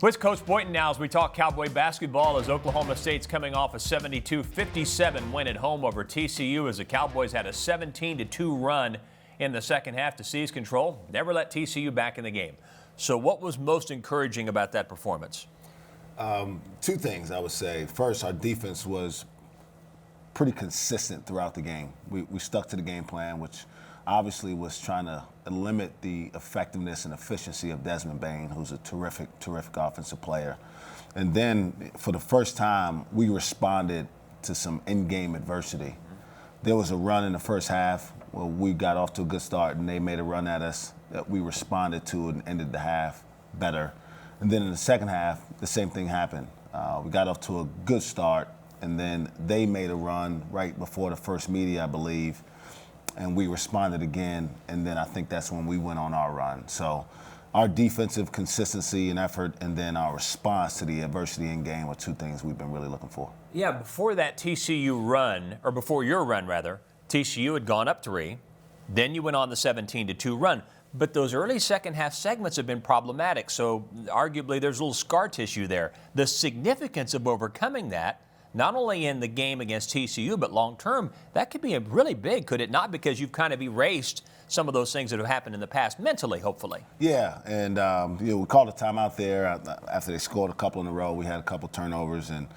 With Coach Boynton now as we talk Cowboy basketball as Oklahoma State's coming off a 72-57 win at home over TCU as the Cowboys had a 17-2 run in the second half to seize control. Never let TCU back in the game. So what was most encouraging about that performance? Two things I would say. First, our defense was pretty consistent throughout the game. We stuck to the game plan, which obviously was trying to limit the effectiveness and efficiency of Desmond Bane, who's a terrific offensive player. And then for the first time, we responded to some in-game adversity. There was a run in the first half where we got off to a good start and they made a run at us that we responded to and ended the half better. And then in the second half, the same thing happened. We got off to a good start and then they made a run right before the first media, I believe, and we responded again, and then I think that's when we went on our run. So our defensive consistency and effort and then our response to the adversity in game were two things we've been really looking for. Yeah, before that TCU run, or before your run rather, TCU had gone up 3, then you went on the 17-2 run. But those early second half segments have been problematic, so arguably there's a little scar tissue there. The significance of overcoming that, not only in the game against TCU, but long-term, that could be really big, could it not? Because you've kind of erased some of those things that have happened in the past, mentally, hopefully. Yeah, and we called a timeout there after they scored a couple in a row. We had a couple turnovers, and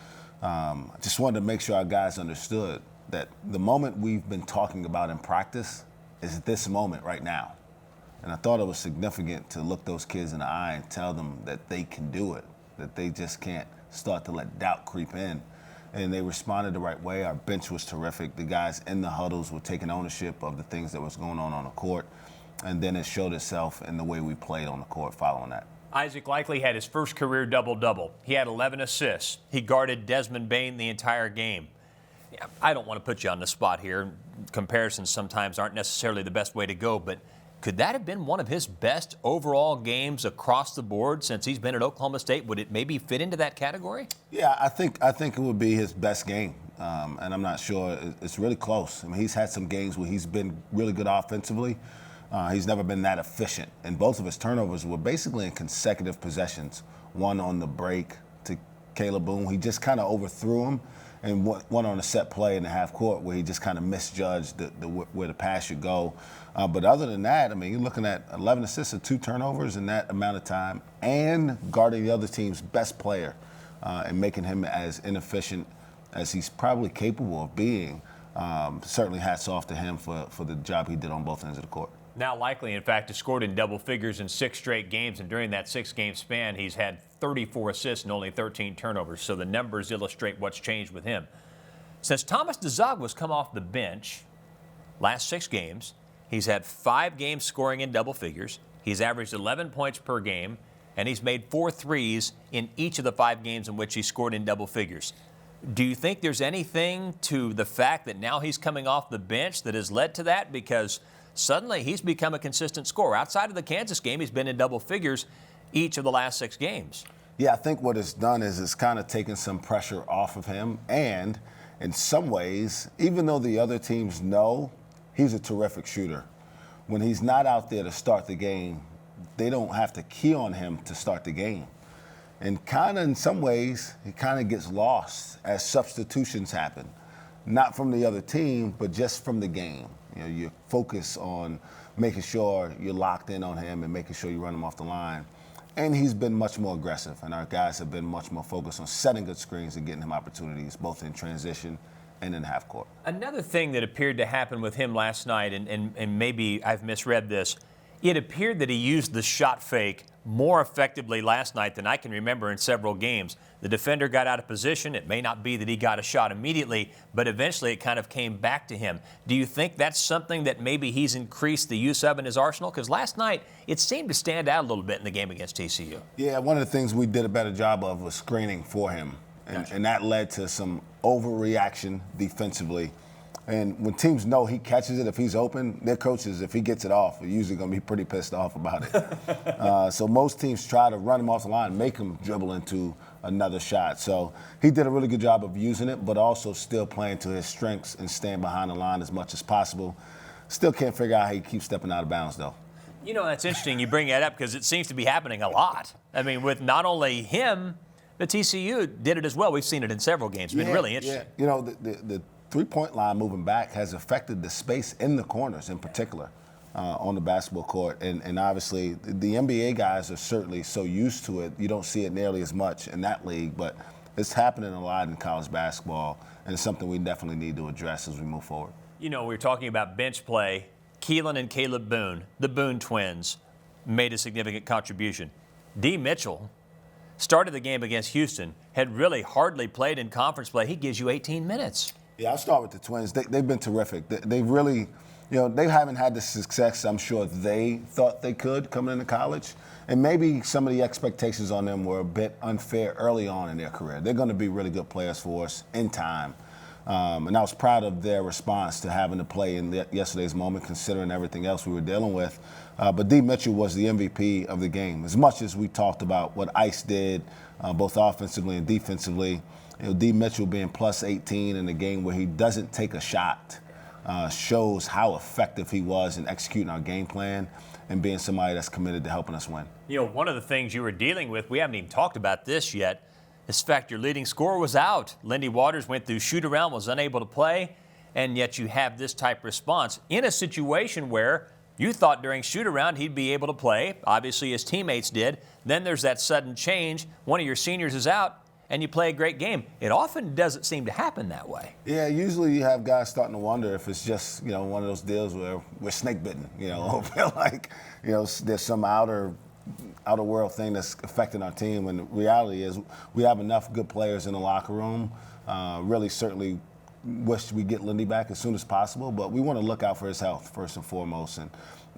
just wanted to make sure our guys understood that the moment we've been talking about in practice is this moment right now. And I thought it was significant to look those kids in the eye and tell them that they can do it, that they just can't start to let doubt creep in. And they responded the right way. Our bench was terrific. The guys in the huddles were taking ownership of the things that was going on the court. And then it showed itself in the way we played on the court following that. Isaac Likely had his first career double-double. He had 11 assists. He guarded Desmond Bane the entire game. Yeah, I don't want to put you on the spot here. Comparisons sometimes aren't necessarily the best way to go, but could that have been one of his best overall games across the board since he's been at Oklahoma State? Would it maybe fit into that category? Yeah, I think it would be his best game, and I'm not sure. It's really close. I mean, he's had some games where he's been really good offensively. He's never been that efficient, and both of his turnovers were basically in consecutive possessions. One on the break to Caleb Boone. He just kind of overthrew him, and one on a set play in the half court where he just kind of misjudged where the pass should go. But other than that, I mean, you're looking at 11 assists and 2 turnovers in that amount of time and guarding the other team's best player and making him as inefficient as he's probably capable of being. Certainly hats off to him for the job he did on both ends of the court. Now Likely, in fact, has scored in double figures in 6 straight games, and during that 6-game span, he's had 34 assists and only 13 turnovers, so the numbers illustrate what's changed with him. Since Thomas DeZagwa's come off the bench last 6 games, he's had 5 games scoring in double figures. He's averaged 11 points per game, and he's made 4 threes in each of the 5 games in which he scored in double figures. Do you think there's anything to the fact that now he's coming off the bench that has led to that? Because suddenly he's become a consistent scorer. Outside of the Kansas game, he's been in double figures each of the last 6 games. Yeah, I think what it's done is it's kind of taken some pressure off of him. And in some ways, even though the other teams know he's a terrific shooter, when he's not out there to start the game, they don't have to key on him to start the game. And kind of in some ways, he kind of gets lost as substitutions happen. Not from the other team, but just from the game. You know, you focus on making sure you're locked in on him and making sure you run him off the line. And he's been much more aggressive, and our guys have been much more focused on setting good screens and getting him opportunities, both in transition and in half court. Another thing that appeared to happen with him last night, and maybe I've misread this, it appeared that he used the shot fake more effectively last night than I can remember in several games. The defender got out of position. It may not be that he got a shot immediately, but eventually it kind of came back to him. Do you think that's something that maybe he's increased the use of in his arsenal? Because last night it seemed to stand out a little bit in the game against TCU. Yeah, one of the things we did a better job of was screening for him, and that led to some overreaction defensively. And when teams know he catches it, if he's open, their coaches, if he gets it off, are usually going to be pretty pissed off about it. So most teams try to run him off the line, make him dribble into another shot. So he did a really good job of using it, but also still playing to his strengths and staying behind the line as much as possible. Still can't figure out how he keeps stepping out of bounds, though. You know, that's interesting you bring that up because it seems to be happening a lot. I mean, with not only him, but TCU did it as well. We've seen it in several games. It's been really interesting. Yeah. You know, the three-point line moving back has affected the space in the corners in particular on the basketball court. And obviously, the NBA guys are certainly so used to it, you don't see it nearly as much in that league. But it's happening a lot in college basketball, and it's something we definitely need to address as we move forward. You know, we were talking about bench play. Keelan and Caleb Boone, the Boone twins, made a significant contribution. D. Mitchell started the game against Houston, had really hardly played in conference play. He gives you 18 minutes. Yeah, I'll start with the twins. They've been terrific. They've really, you know, they haven't had the success I'm sure they thought they could coming into college. And maybe some of the expectations on them were a bit unfair early on in their career. They're going to be really good players for us in time. And I was proud of their response to having to play in yesterday's moment, considering everything else we were dealing with. But D. Mitchell was the MVP of the game. As much as we talked about what Ice did, both offensively and defensively, you know, D. Mitchell being plus 18 in a game where he doesn't take a shot shows how effective he was in executing our game plan and being somebody that's committed to helping us win. You know, one of the things you were dealing with, we haven't even talked about this yet, is the fact your leading scorer was out. Lindy Waters went through shoot-around, was unable to play, and yet you have this type of response in a situation where you thought during shoot-around he'd be able to play. Obviously, his teammates did. Then there's that sudden change. One of your seniors is out, and you play a great game. It often doesn't seem to happen that way. Yeah, usually you have guys starting to wonder if it's just, you know, one of those deals where we're snake bitten, you know, or feel like, you know, there's some outer world thing that's affecting our team. And the reality is we have enough good players in the locker room. Really certainly wish we get Lindy back as soon as possible, but we want to look out for his health first and foremost.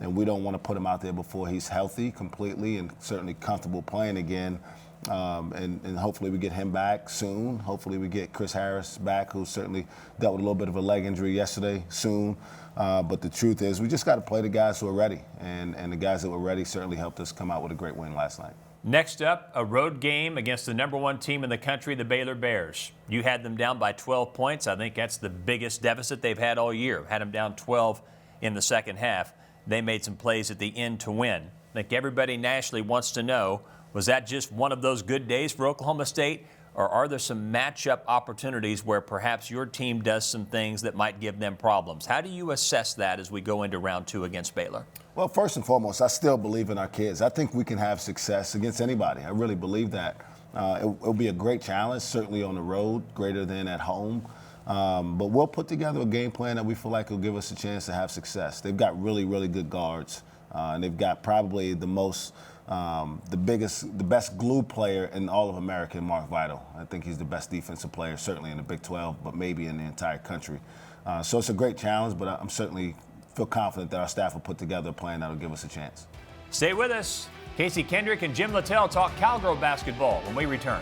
And we don't want to put him out there before he's healthy completely and certainly comfortable playing again. And hopefully we get him back soon. Hopefully we get Chris Harris back, who certainly dealt with a little bit of a leg injury yesterday, soon. But the truth is we just got to play the guys who are ready. And the guys that were ready certainly helped us come out with a great win last night. Next up, a road game against the #1 team in the country, the Baylor Bears. You had them down by 12 points. I think that's the biggest deficit they've had all year. Had them down 12 in the second half. They made some plays at the end to win. I think everybody nationally wants to know, was that just one of those good days for Oklahoma State, or are there some matchup opportunities where perhaps your team does some things that might give them problems? How do you assess that as we go into round 2 against Baylor? Well, first and foremost, I still believe in our kids. I think we can have success against anybody. I really believe that. It'll be a great challenge, certainly on the road, greater than at home. But we'll put together a game plan that we feel like will give us a chance to have success. They've got really, really good guards, and they've got probably the best glue player in all of America, Mark Vital. I think he's the best defensive player, certainly in the Big 12, but maybe in the entire country. So it's a great challenge, but I'm certainly feel confident that our staff will put together a plan that will give us a chance. Stay with us. Casey Kendrick and Jim Littell talk Cowgirl basketball when we return.